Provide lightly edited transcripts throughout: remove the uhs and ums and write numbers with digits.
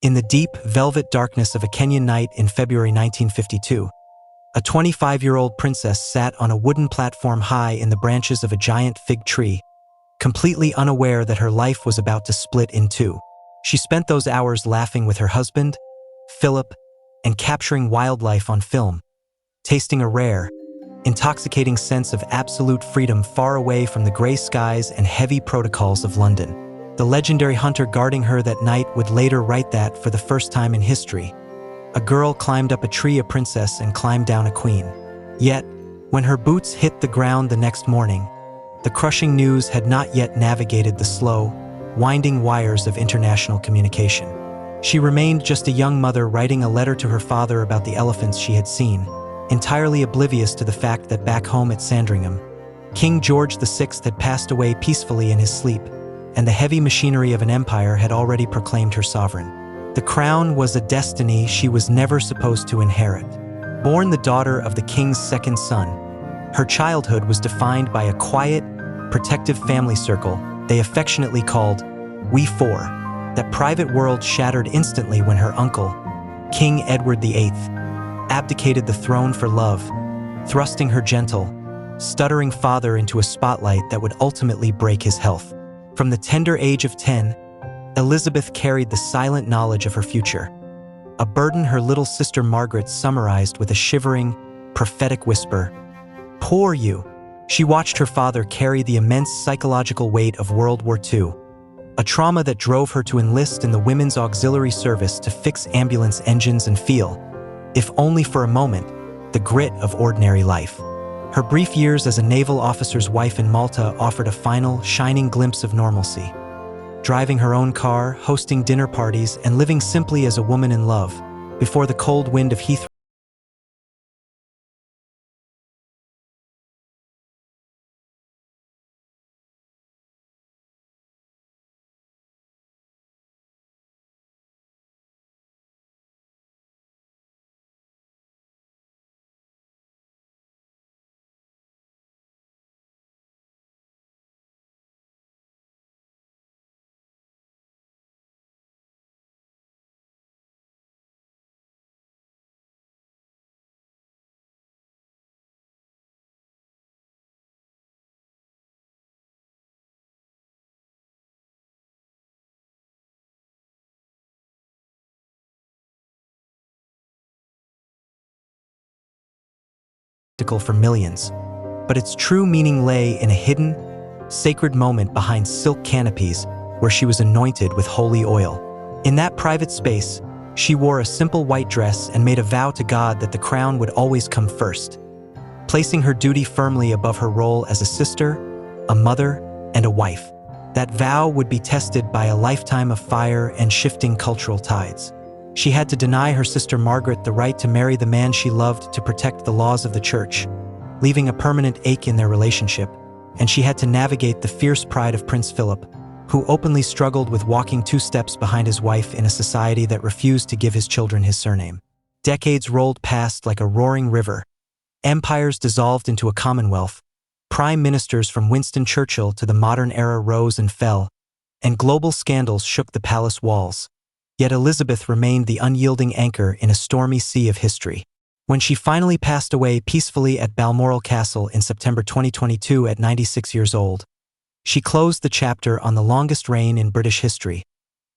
In the deep, velvet darkness of a Kenyan night in February 1952, a 25-year-old princess sat on a wooden platform high in the branches of a giant fig tree, completely unaware that her life was about to split in two. She spent those hours laughing with her husband, Philip, and capturing wildlife on film, tasting a rare, intoxicating sense of absolute freedom far away from the gray skies and heavy protocols of London. The legendary hunter guarding her that night would later write that, for the first time in history, a girl climbed up a tree a princess and climbed down a queen. Yet, when her boots hit the ground the next morning, the crushing news had not yet navigated the slow, winding wires of international communication. She remained just a young mother writing a letter to her father about the elephants she had seen, entirely oblivious to the fact that back home at Sandringham, King George VI had passed away peacefully in his sleep, and the heavy machinery of an empire had already proclaimed her sovereign. The crown was a destiny she was never supposed to inherit. Born the daughter of the king's second son, her childhood was defined by a quiet, protective family circle they affectionately called We Four. That private world shattered instantly when her uncle, King Edward VIII, abdicated the throne for love, thrusting her gentle, stuttering father into a spotlight that would ultimately break his health. From the tender age of 10, Elizabeth carried the silent knowledge of her future, a burden her little sister Margaret summarized with a shivering, prophetic whisper. Poor you. She watched her father carry the immense psychological weight of World War II, a trauma that drove her to enlist in the Women's Auxiliary Service to fix ambulance engines and feel, if only for a moment, the grit of ordinary life. Her brief years as a naval officer's wife in Malta offered a final, shining glimpse of normalcy. Driving her own car, hosting dinner parties, and living simply as a woman in love, before the cold wind of Heathrow for millions, but its true meaning lay in a hidden, sacred moment behind silk canopies where she was anointed with holy oil. In that private space, she wore a simple white dress and made a vow to God that the crown would always come first, placing her duty firmly above her role as a sister, a mother, and a wife. That vow would be tested by a lifetime of fire and shifting cultural tides. She had to deny her sister Margaret the right to marry the man she loved to protect the laws of the church, leaving a permanent ache in their relationship, and she had to navigate the fierce pride of Prince Philip, who openly struggled with walking 2 steps behind his wife in a society that refused to give his children his surname. Decades rolled past like a roaring river. Empires dissolved into a commonwealth. Prime ministers from Winston Churchill to the modern era rose and fell, and global scandals shook the palace walls. Yet Elizabeth remained the unyielding anchor in a stormy sea of history. When she finally passed away peacefully at Balmoral Castle in September 2022 at 96 years old, she closed the chapter on the longest reign in British history,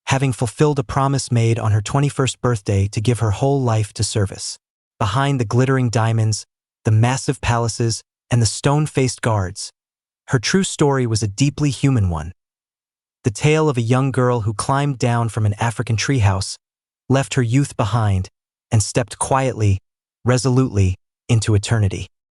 having fulfilled a promise made on her 21st birthday to give her whole life to service. Behind the glittering diamonds, the massive palaces, and the stone-faced guards, her true story was a deeply human one. The tale of a young girl who climbed down from an African treehouse, left her youth behind, and stepped quietly, resolutely, into eternity.